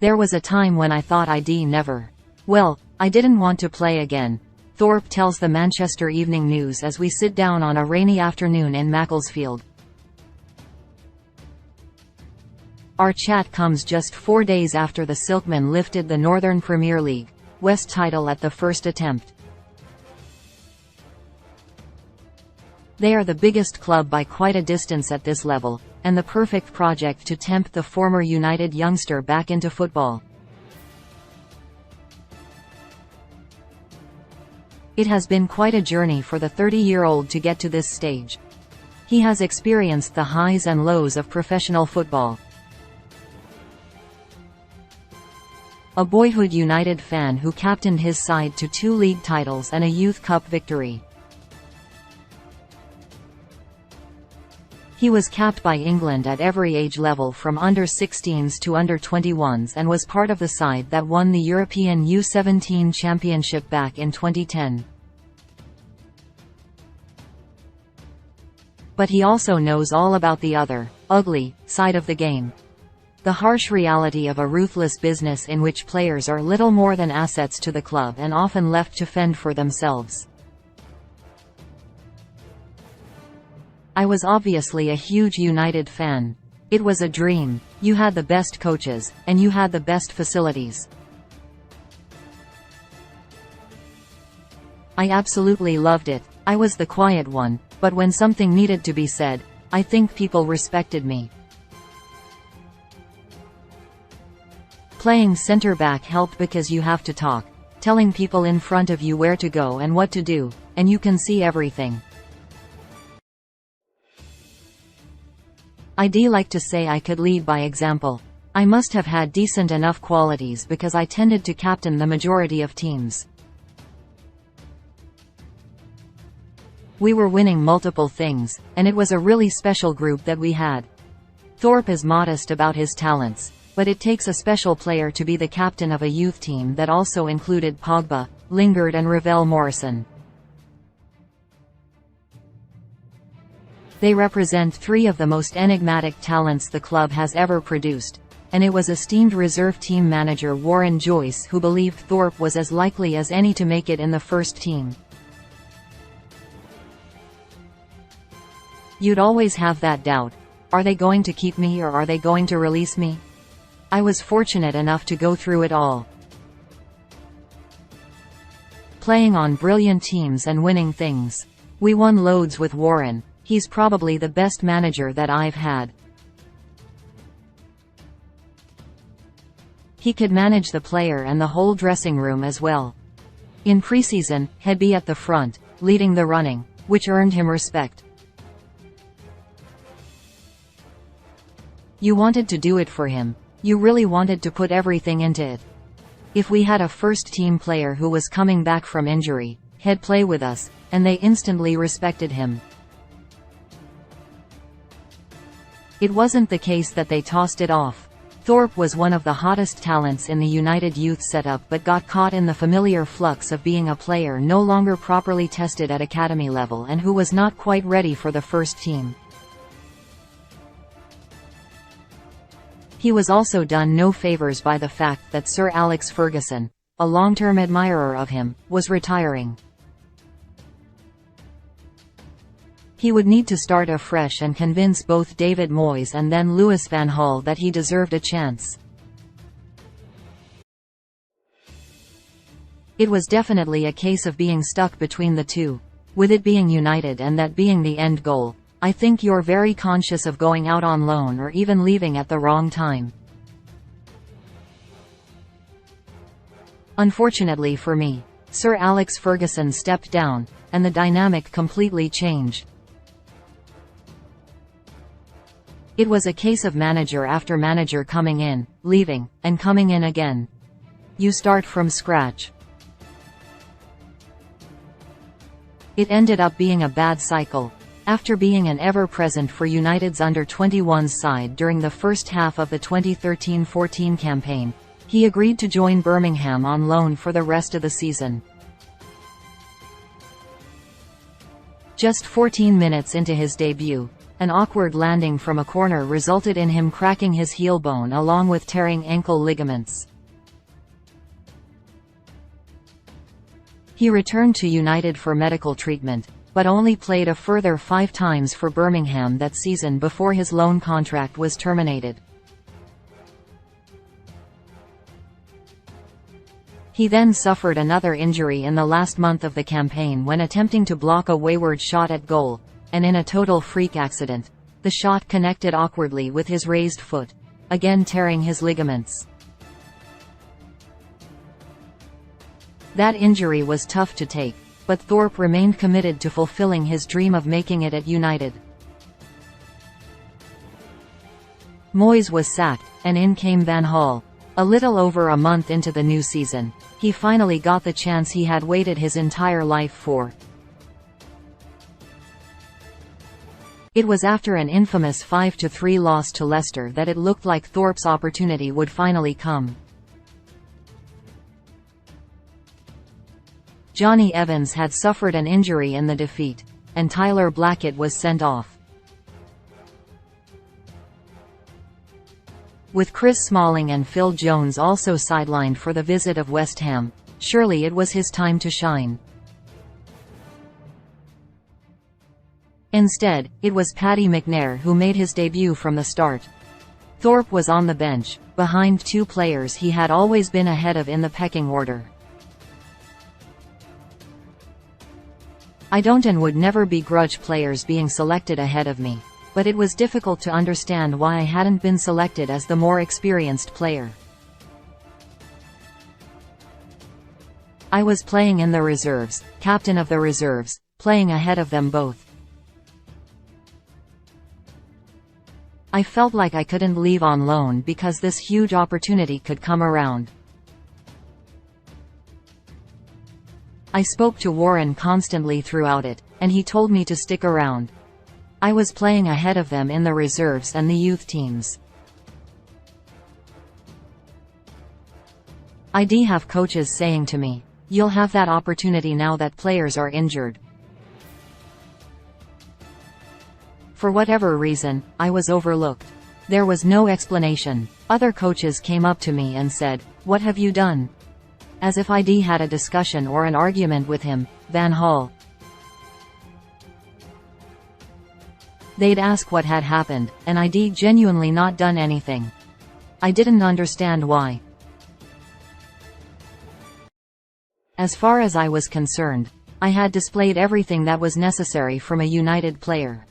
There was a time when I thought I'd never. Well, I didn't want to play again, Thorpe tells the Manchester Evening News as we sit down on a rainy afternoon in Macclesfield. Our chat comes just 4 days after the Silkmen lifted the Northern Premier League West title at the first attempt. They are the biggest club by quite a distance at this level, and the perfect project to tempt the former United youngster back into football. It has been quite a journey for the 30-year-old to get to this stage. He has experienced the highs and lows of professional football. A boyhood United fan who captained his side to 2 league titles and a Youth Cup victory. He was capped by England at every age level from under-16s to under-21s and was part of the side that won the European U17 Championship back in 2010. But he also knows all about the other, ugly, side of the game. The harsh reality of a ruthless business in which players are little more than assets to the club and often left to fend for themselves. I was obviously a huge United fan. It was a dream. You had the best coaches, and you had the best facilities. I absolutely loved it. I was the quiet one, but when something needed to be said, I think people respected me. Playing centre-back helped because you have to talk, telling people in front of you where to go and what to do, and you can see everything. I'd like to say I could lead by example. I must have had decent enough qualities because I tended to captain the majority of teams. We were winning multiple things, and it was a really special group that we had. Thorpe is modest about his talents, but it takes a special player to be the captain of a youth team that also included Pogba, Lingard and Ravel Morrison. They represent 3 of the most enigmatic talents the club has ever produced, and it was esteemed reserve team manager Warren Joyce who believed Thorpe was as likely as any to make it in the first team. You'd always have that doubt. Are they going to keep me or are they going to release me? I was fortunate enough to go through it all. Playing on brilliant teams and winning things. We won loads with Warren. He's probably the best manager that I've had. He could manage the player and the whole dressing room as well. In preseason, he'd be at the front, leading the running, which earned him respect. You wanted to do it for him. You really wanted to put everything into it. If we had a first-team player who was coming back from injury, he'd play with us, and they instantly respected him. It wasn't the case that they tossed it off. Thorpe was one of the hottest talents in the United youth setup but got caught in the familiar flux of being a player no longer properly tested at academy level and who was not quite ready for the first team. He was also done no favours by the fact that Sir Alex Ferguson, a long-term admirer of him, was retiring. He would need to start afresh and convince both David Moyes and then Louis van Gaal that he deserved a chance. It was definitely a case of being stuck between the two. With it being United and that being the end goal, I think you're very conscious of going out on loan or even leaving at the wrong time. Unfortunately for me, Sir Alex Ferguson stepped down, and the dynamic completely changed. It was a case of manager after manager coming in, leaving, and coming in again. You start from scratch. It ended up being a bad cycle. After being an ever-present for United's under-21s side during the first half of the 2013-14 campaign, he agreed to join Birmingham on loan for the rest of the season. Just 14 minutes into his debut, An awkward landing from a corner resulted in him cracking his heel bone along with tearing ankle ligaments. He returned to United for medical treatment, but only played a further 5 times for Birmingham that season before his loan contract was terminated. He then suffered another injury in the last month of the campaign when attempting to block a wayward shot at goal, and in a total freak accident, the shot connected awkwardly with his raised foot, again tearing his ligaments. That injury was tough to take, but Thorpe remained committed to fulfilling his dream of making it at United. Moyes was sacked, and in came Van Gaal. A little over a month into the new season, he finally got the chance he had waited his entire life for. It was after an infamous 5-3 loss to Leicester that it looked like Thorpe's opportunity would finally come. Johnny Evans had suffered an injury in the defeat, and Tyler Blackett was sent off. With Chris Smalling and Phil Jones also sidelined for the visit of West Ham, surely it was his time to shine. Instead, it was Paddy McNair who made his debut from the start. Thorpe was on the bench, behind 2 players he had always been ahead of in the pecking order. I don't and would never begrudge players being selected ahead of me, but it was difficult to understand why I hadn't been selected as the more experienced player. I was playing in the reserves, captain of the reserves, playing ahead of them both. I felt like I couldn't leave on loan because this huge opportunity could come around. I spoke to Warren constantly throughout it, and he told me to stick around. I was playing ahead of them in the reserves and the youth teams. I'd have coaches saying to me, "You'll have that opportunity now that players are injured." For whatever reason, I was overlooked. There was no explanation. Other coaches came up to me and said, "What have you done?" As if I'd had a discussion or an argument with him, Van Gaal. They'd ask what had happened, and I'd genuinely not done anything. I didn't understand why. As far as I was concerned, I had displayed everything that was necessary from a United player.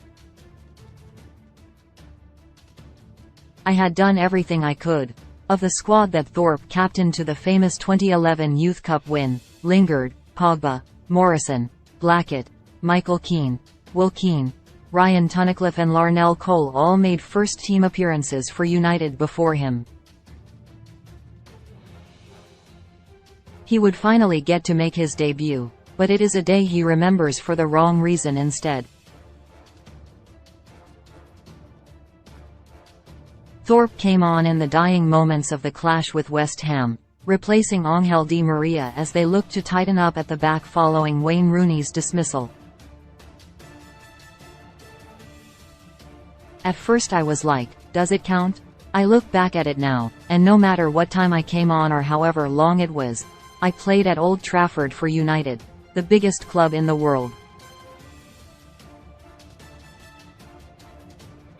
I had done everything I could. Of the squad that Thorpe captained to the famous 2011 Youth Cup win, Lingard, Pogba, Morrison, Blackett, Michael Keane, Will Keane, Ryan Tunnicliffe and Larnell Cole all made first-team appearances for United before him. He would finally get to make his debut, but it is a day he remembers for the wrong reason instead. Thorpe came on in the dying moments of the clash with West Ham, replacing Angel Di Maria as they looked to tighten up at the back following Wayne Rooney's dismissal. At first I was like, does it count? I look back at it now, and no matter what time I came on or however long it was, I played at Old Trafford for United, the biggest club in the world.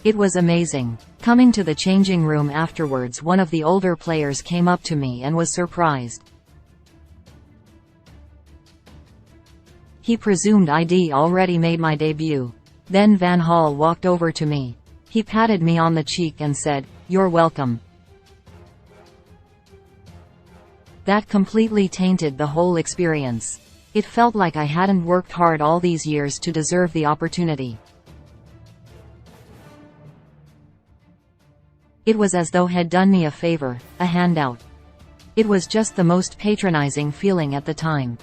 It was amazing. Coming to the changing room afterwards, one of the older players came up to me and was surprised. He presumed I'd already made my debut. Then Van Gaal walked over to me. He patted me on the cheek and said, "You're welcome." That completely tainted the whole experience. It felt like I hadn't worked hard all these years to deserve the opportunity. It was as though he'd done me a favor, a handout. It was just the most patronizing feeling at the time.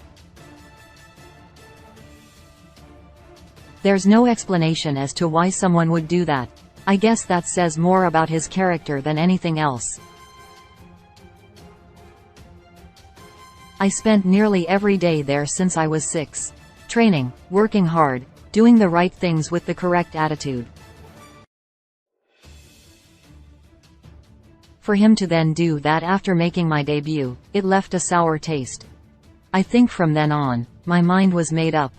There's no explanation as to why someone would do that. I guess that says more about his character than anything else. I spent nearly every day there since I was 6. Training, working hard, doing the right things with the correct attitude. For him to then do that after making my debut, it left a sour taste. I think from then on, my mind was made up.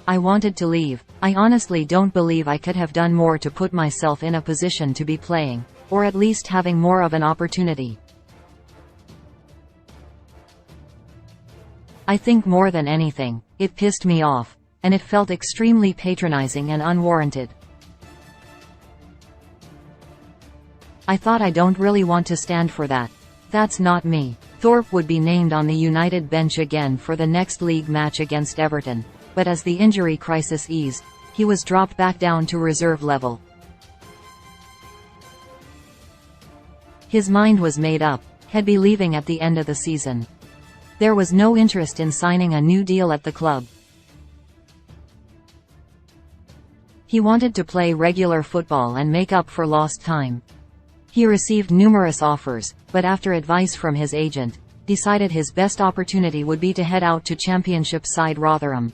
I wanted to leave. I honestly don't believe I could have done more to put myself in a position to be playing, or at least having more of an opportunity. I think more than anything, it pissed me off, and it felt extremely patronizing and unwarranted. I thought I don't really want to stand for that. That's not me. Thorpe would be named on the United bench again for the next league match against Everton, but as the injury crisis eased, he was dropped back down to reserve level. His mind was made up, he'd be leaving at the end of the season. There was no interest in signing a new deal at the club. He wanted to play regular football and make up for lost time. He received numerous offers, but after advice from his agent, decided his best opportunity would be to head out to Championship side Rotherham.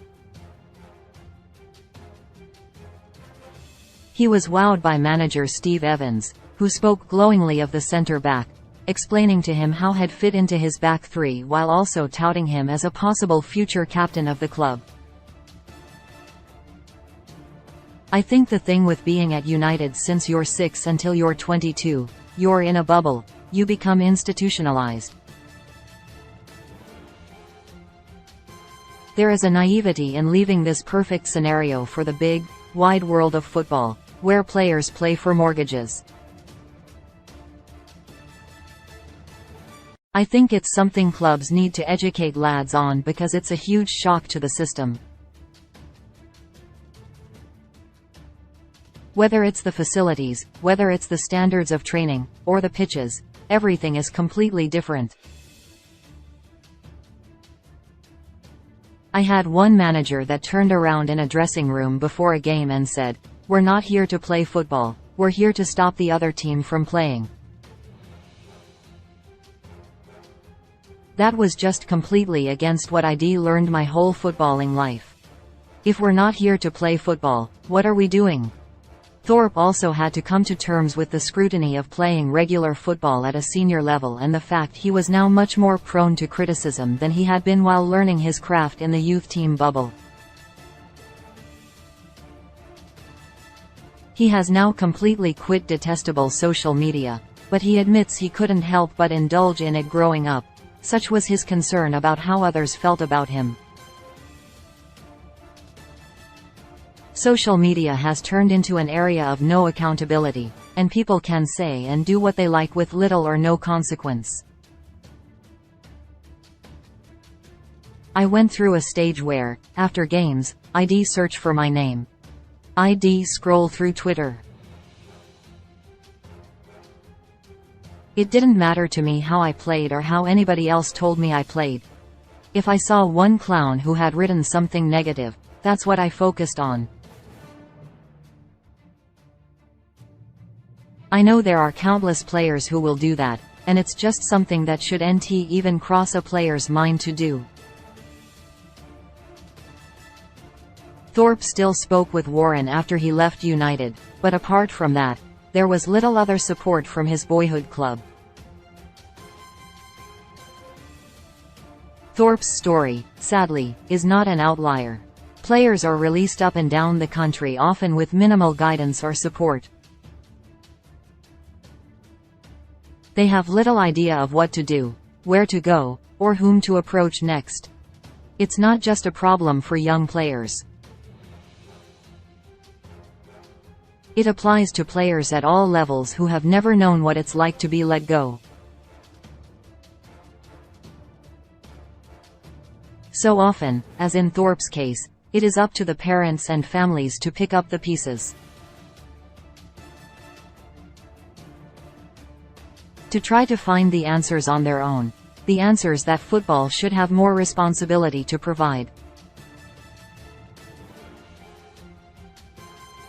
He was wowed by manager Steve Evans, who spoke glowingly of the centre-back, explaining to him how he'd fit into his back three while also touting him as a possible future captain of the club. I think the thing with being at United since you're 6 until you're 22, you're in a bubble, you become institutionalized. There is a naivety in leaving this perfect scenario for the big, wide world of football, where players play for mortgages. I think it's something clubs need to educate lads on because it's a huge shock to the system. Whether it's the facilities, whether it's the standards of training, or the pitches, everything is completely different. I had one manager that turned around in a dressing room before a game and said, "We're not here to play football, we're here to stop the other team from playing." That was just completely against what I'd learned my whole footballing life. If we're not here to play football, what are we doing? Thorpe also had to come to terms with the scrutiny of playing regular football at a senior level and the fact he was now much more prone to criticism than he had been while learning his craft in the youth team bubble. He has now completely quit detestable social media, but he admits he couldn't help but indulge in it growing up. Such was his concern about how others felt about him. Social media has turned into an area of no accountability, and people can say and do what they like with little or no consequence. I went through a stage where, after games, I'd search for my name. I'd scroll through Twitter. It didn't matter to me how I played or how anybody else told me I played. If I saw one clown who had written something negative, that's what I focused on. I know there are countless players who will do that, and it's just something that shouldn't even cross a player's mind to do. Thorpe still spoke with Warren after he left United, but apart from that, there was little other support from his boyhood club. Thorpe's story, sadly, is not an outlier. Players are released up and down the country often with minimal guidance or support. They have little idea of what to do, where to go, or whom to approach next. It's not just a problem for young players. It applies to players at all levels who have never known what it's like to be let go. So often, as in Thorpe's case, it is up to the parents and families to pick up the pieces. To try to find the answers on their own, the answers that football should have more responsibility to provide.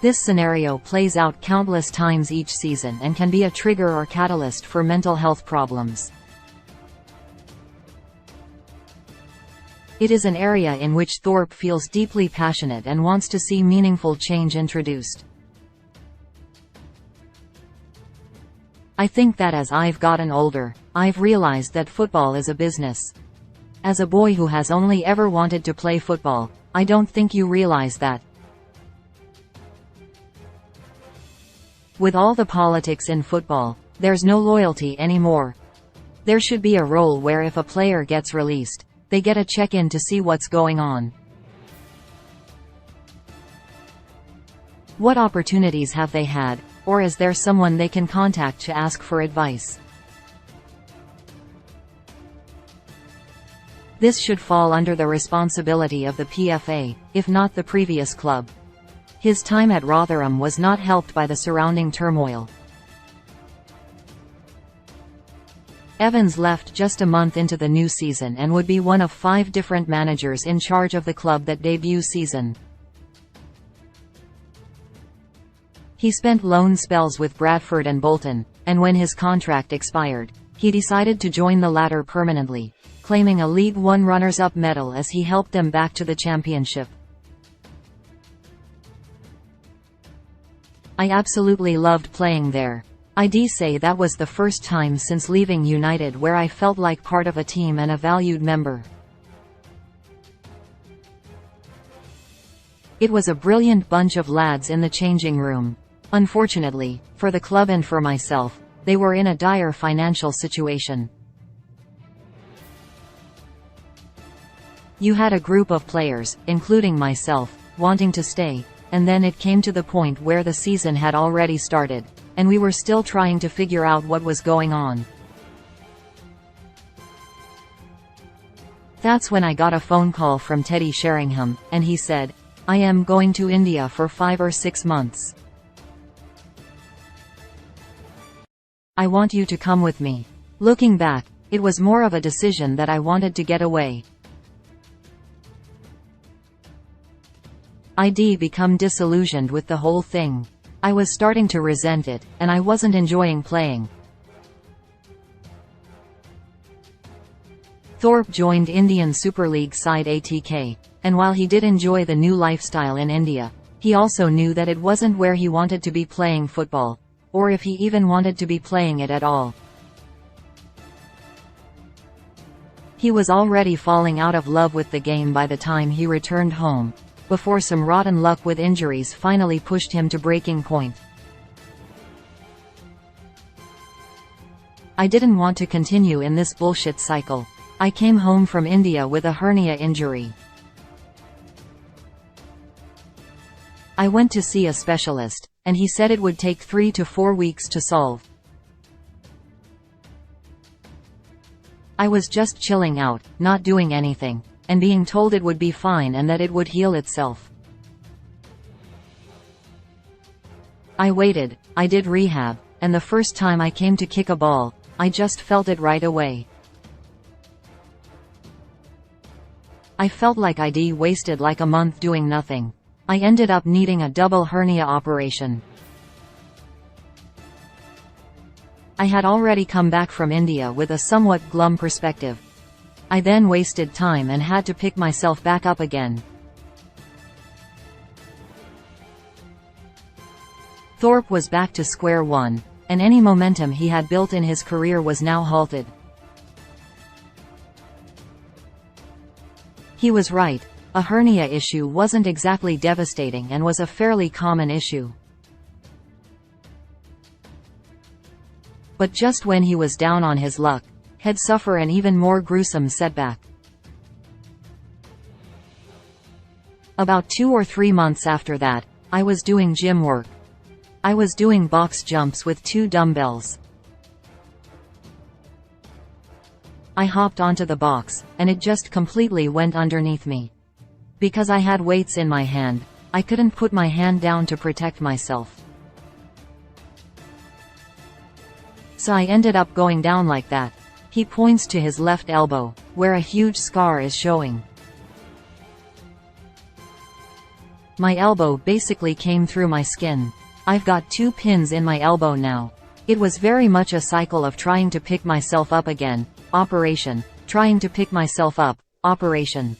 This scenario plays out countless times each season and can be a trigger or catalyst for mental health problems. It is an area in which Thorpe feels deeply passionate and wants to see meaningful change introduced. I think that as I've gotten older, I've realized that football is a business. As a boy who has only ever wanted to play football, I don't think you realize that. With all the politics in football, there's no loyalty anymore. There should be a role where if a player gets released, they get a check-in to see what's going on. What opportunities have they had, or is there someone they can contact to ask for advice? This should fall under the responsibility of the PFA, if not the previous club. His time at Rotherham was not helped by the surrounding turmoil. Evans left just a month into the new season and would be one of 5 different managers in charge of the club that debut season. He spent loan spells with Bradford and Bolton, and when his contract expired, he decided to join the latter permanently, claiming a League One runners-up medal as he helped them back to the Championship. I absolutely loved playing there. I'd say that was the first time since leaving United where I felt like part of a team and a valued member. It was a brilliant bunch of lads in the changing room. Unfortunately, for the club and for myself, they were in a dire financial situation. You had a group of players, including myself, wanting to stay, and then it came to the point where the season had already started, and we were still trying to figure out what was going on. That's when I got a phone call from Teddy Sheringham, and he said, "I am going to India for 5 or 6 months. I want you to come with me." Looking back, it was more of a decision that I wanted to get away. I'd become disillusioned with the whole thing. I was starting to resent it, and I wasn't enjoying playing. Thorpe joined Indian Super League side ATK, and while he did enjoy the new lifestyle in India, he also knew that it wasn't where he wanted to be playing football, or if he even wanted to be playing it at all. He was already falling out of love with the game by the time he returned home, before some rotten luck with injuries finally pushed him to breaking point. I didn't want to continue in this bullshit cycle. I came home from India with a hernia injury. I went to see a specialist, and he said it would take 3 to 4 weeks to solve. I was just chilling out, not doing anything, and being told it would be fine and that it would heal itself. I waited, I did rehab, and the first time I came to kick a ball, I just felt it right away. I felt like I'd wasted like a month doing nothing. I ended up needing a double hernia operation. I had already come back from India with a somewhat glum perspective. I then wasted time and had to pick myself back up again. Thorpe was back to square one, and any momentum he had built in his career was now halted. He was right. A hernia issue wasn't exactly devastating and was a fairly common issue. But just when he was down on his luck, he'd suffer an even more gruesome setback. About 2 or 3 months after that, I was doing gym work. I was doing box jumps with 2 dumbbells. I hopped onto the box, and it just completely went underneath me. Because I had weights in my hand, I couldn't put my hand down to protect myself. So I ended up going down like that. He points to his left elbow, where a huge scar is showing. My elbow basically came through my skin. I've got 2 pins in my elbow now. It was very much a cycle of trying to pick myself up again, operation, trying to pick myself up, operation.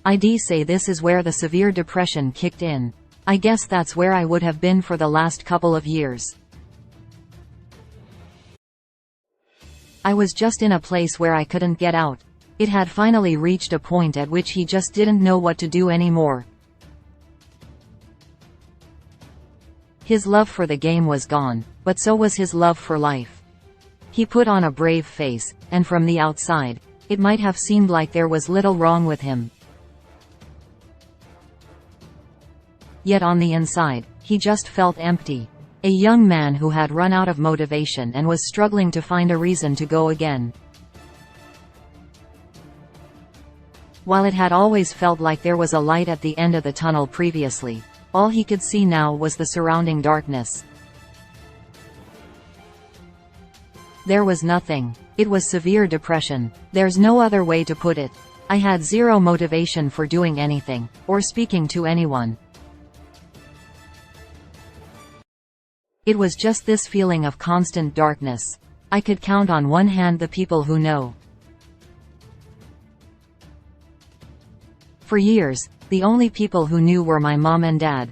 I'd say this is where the severe depression kicked in. I guess that's where I would have been for the last couple of years. I was just in a place where I couldn't get out. It had finally reached a point at which he just didn't know what to do anymore. His love for the game was gone, but so was his love for life. He put on a brave face, and from the outside, it might have seemed like there was little wrong with him. Yet on the inside, he just felt empty. A young man who had run out of motivation and was struggling to find a reason to go again. While it had always felt like there was a light at the end of the tunnel previously, all he could see now was the surrounding darkness. There was nothing. It was severe depression. There's no other way to put it. I had zero motivation for doing anything, or speaking to anyone. It was just this feeling of constant darkness. I could count on one hand the people who know. For years, the only people who knew were my mom and dad.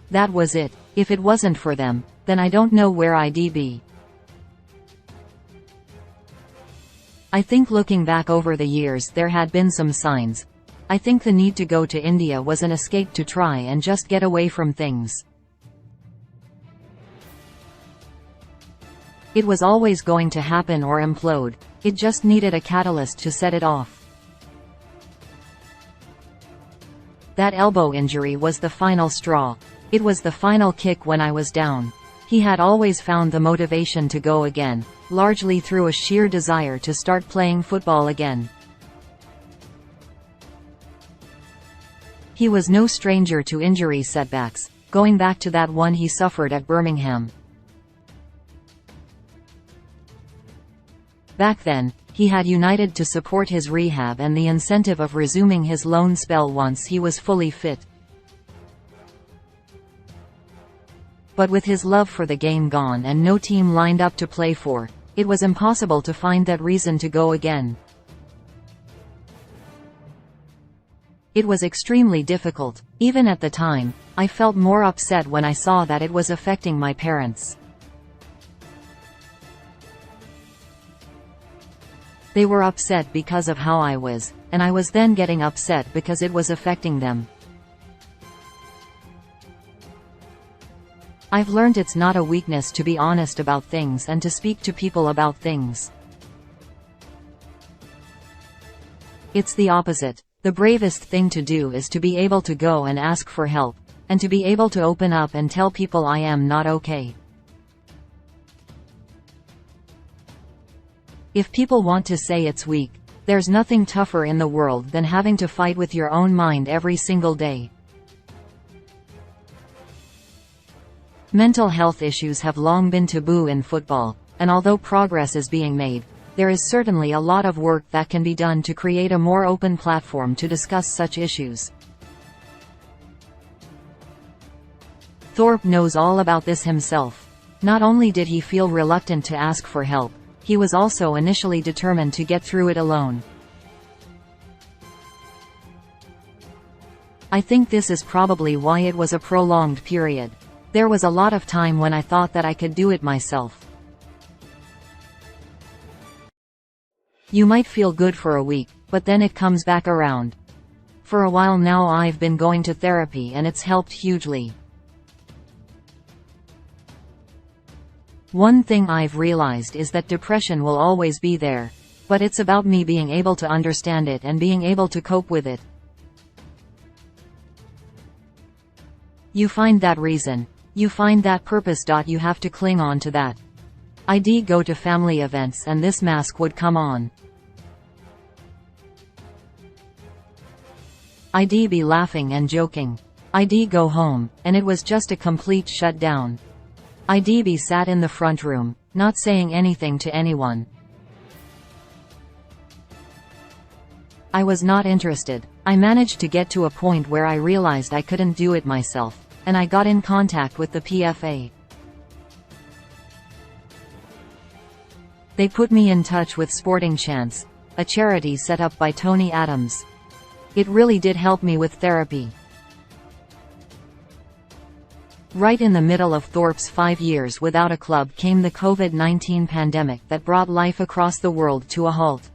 That was it. If it wasn't for them, then I don't know where I'd be. I think looking back over the years there had been some signs. I think the need to go to India was an escape to try and just get away from things. It was always going to happen or implode. It just needed a catalyst to set it off. That elbow injury was the final straw. It was the final kick when I was down. He had always found the motivation to go again, largely through a sheer desire to start playing football again. He was no stranger to injury setbacks, going back to that one he suffered at Birmingham. Back then, he had united to support his rehab and the incentive of resuming his loan spell once he was fully fit. But with his love for the game gone and no team lined up to play for, it was impossible to find that reason to go again. It was extremely difficult. Even at the time, I felt more upset when I saw that it was affecting my parents. They were upset because of how I was, and I was then getting upset because it was affecting them. I've learned it's not a weakness to be honest about things and to speak to people about things. It's the opposite. The bravest thing to do is to be able to go and ask for help, and to be able to open up and tell people I am not okay. If people want to say it's weak, there's nothing tougher in the world than having to fight with your own mind every single day. Mental health issues have long been taboo in football, and although progress is being made, there is certainly a lot of work that can be done to create a more open platform to discuss such issues. Thorpe knows all about this himself. Not only did he feel reluctant to ask for help, he was also initially determined to get through it alone. I think this is probably why it was a prolonged period. There was a lot of time when I thought that I could do it myself. You might feel good for a week, but then it comes back around. For a while now I've been going to therapy and it's helped hugely. One thing I've realized is that depression will always be there, but it's about me being able to understand it and being able to cope with it. You find that reason. You find that purpose. You have to cling on to that. I'd go to family events and this mask would come on. I'd be laughing and joking. I'd go home, and it was just a complete shutdown. I'd be sat in the front room, not saying anything to anyone. I was not interested. I managed to get to a point where I realized I couldn't do it myself, and I got in contact with the PFA. They put me in touch with Sporting Chance, a charity set up by Tony Adams. It really did help me with therapy. Right in the middle of Thorpe's 5 years without a club came the COVID-19 pandemic that brought life across the world to a halt.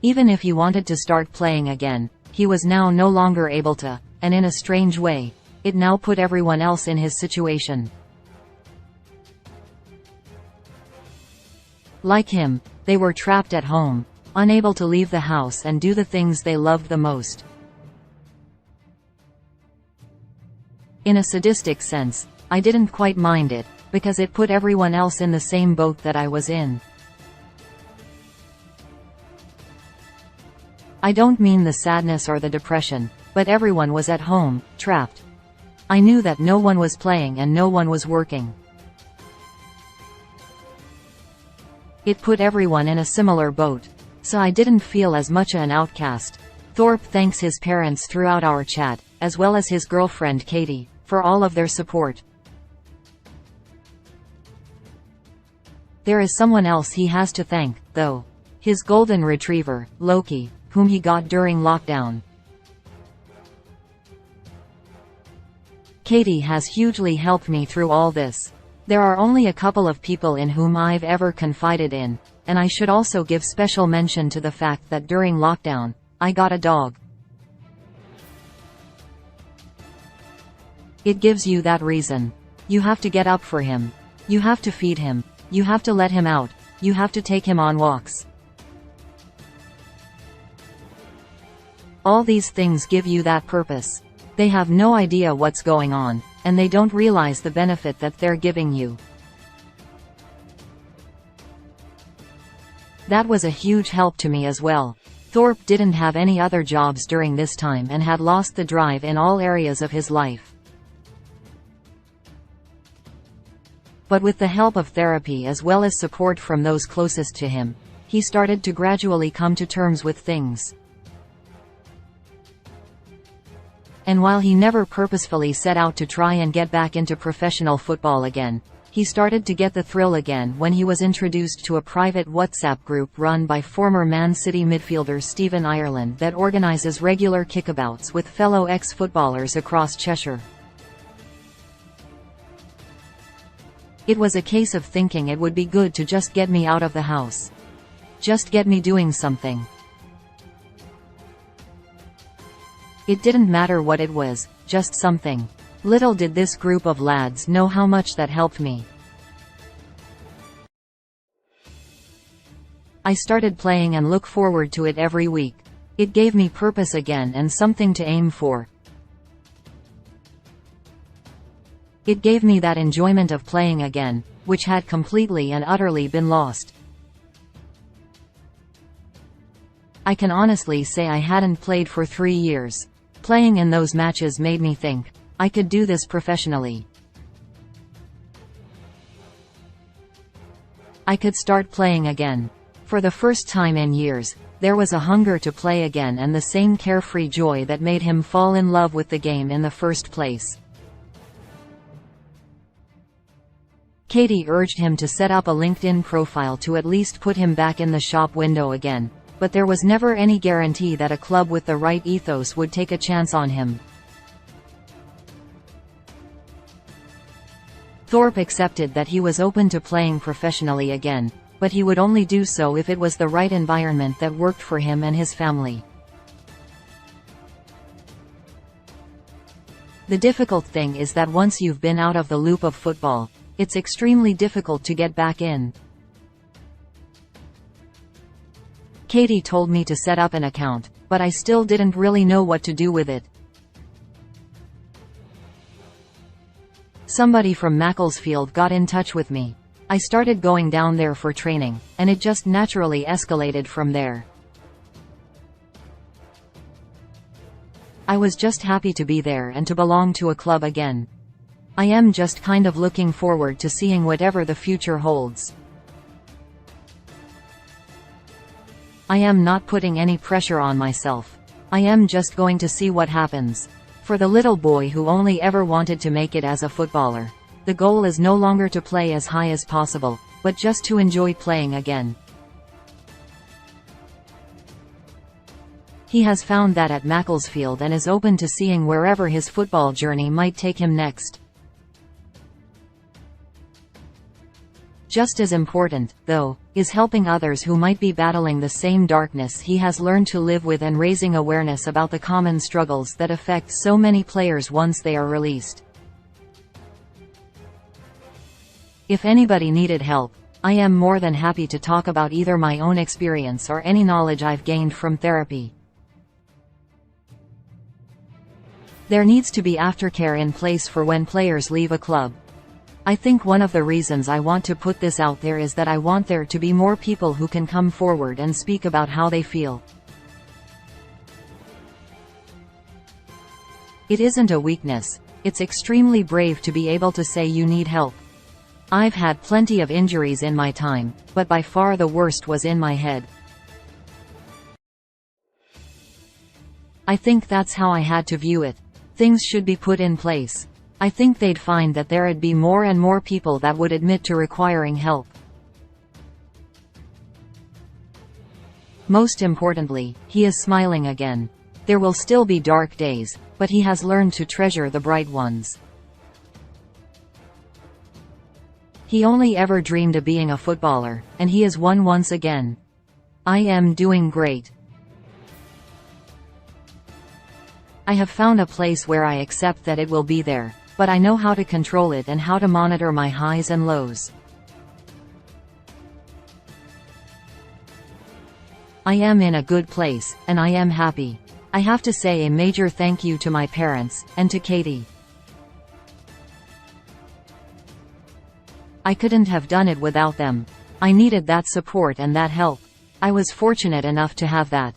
Even if he wanted to start playing again, he was now no longer able to, and in a strange way, it now put everyone else in his situation. Like him, they were trapped at home, unable to leave the house and do the things they loved the most. In a sadistic sense, I didn't quite mind it, because it put everyone else in the same boat that I was in. I don't mean the sadness or the depression, but everyone was at home, trapped. I knew that no one was playing and no one was working. It put everyone in a similar boat, so I didn't feel as much an outcast. Thorpe thanks his parents throughout our chat, as well as his girlfriend Katie, for all of their support. There is someone else he has to thank, though. His golden retriever, Loki, whom he got during lockdown. Katie has hugely helped me through all this. There are only a couple of people in whom I've ever confided in, and I should also give special mention to the fact that during lockdown, I got a dog. It gives you that reason. You have to get up for him. You have to feed him. You have to let him out. You have to take him on walks. All these things give you that purpose. They have no idea what's going on, and they don't realize the benefit that they're giving you. That was a huge help to me as well. Thorpe didn't have any other jobs during this time and had lost the drive in all areas of his life. But with the help of therapy as well as support from those closest to him, he started to gradually come to terms with things. And while he never purposefully set out to try and get back into professional football again, he started to get the thrill again when he was introduced to a private WhatsApp group run by former Man City midfielder Stephen Ireland that organizes regular kickabouts with fellow ex-footballers across Cheshire. It was a case of thinking it would be good to just get me out of the house. Just get me doing something. It didn't matter what it was, just something. Little did this group of lads know how much that helped me. I started playing and look forward to it every week. It gave me purpose again and something to aim for. It gave me that enjoyment of playing again, which had completely and utterly been lost. I can honestly say I hadn't played for 3 years. Playing in those matches made me think, I could do this professionally. I could start playing again. For the first time in years, there was a hunger to play again and the same carefree joy that made him fall in love with the game in the first place. Katie urged him to set up a LinkedIn profile to at least put him back in the shop window again, but there was never any guarantee that a club with the right ethos would take a chance on him. Thorpe accepted that he was open to playing professionally again, but he would only do so if it was the right environment that worked for him and his family. The difficult thing is that once you've been out of the loop of football, it's extremely difficult to get back in. Katie told me to set up an account, but I still didn't really know what to do with it. Somebody from Macclesfield got in touch with me. I started going down there for training, and it just naturally escalated from there. I was just happy to be there and to belong to a club again. I am just kind of looking forward to seeing whatever the future holds. I am not putting any pressure on myself. I am just going to see what happens. For the little boy who only ever wanted to make it as a footballer, the goal is no longer to play as high as possible, but just to enjoy playing again. He has found that at Macclesfield and is open to seeing wherever his football journey might take him next. Just as important, though, is helping others who might be battling the same darkness he has learned to live with and raising awareness about the common struggles that affect so many players once they are released. If anybody needed help, I am more than happy to talk about either my own experience or any knowledge I've gained from therapy. There needs to be aftercare in place for when players leave a club. I think one of the reasons I want to put this out there is that I want there to be more people who can come forward and speak about how they feel. It isn't a weakness, it's extremely brave to be able to say you need help. I've had plenty of injuries in my time, but by far the worst was in my head. I think that's how I had to view it. Things should be put in place. I think they'd find that there'd be more and more people that would admit to requiring help. Most importantly, he is smiling again. There will still be dark days, but he has learned to treasure the bright ones. He only ever dreamed of being a footballer, and he is one once again. I am doing great. I have found a place where I accept that it will be there, but I know how to control it and how to monitor my highs and lows. I am in a good place, and I am happy. I have to say a major thank you to my parents, and to Katie. I couldn't have done it without them. I needed that support and that help. I was fortunate enough to have that.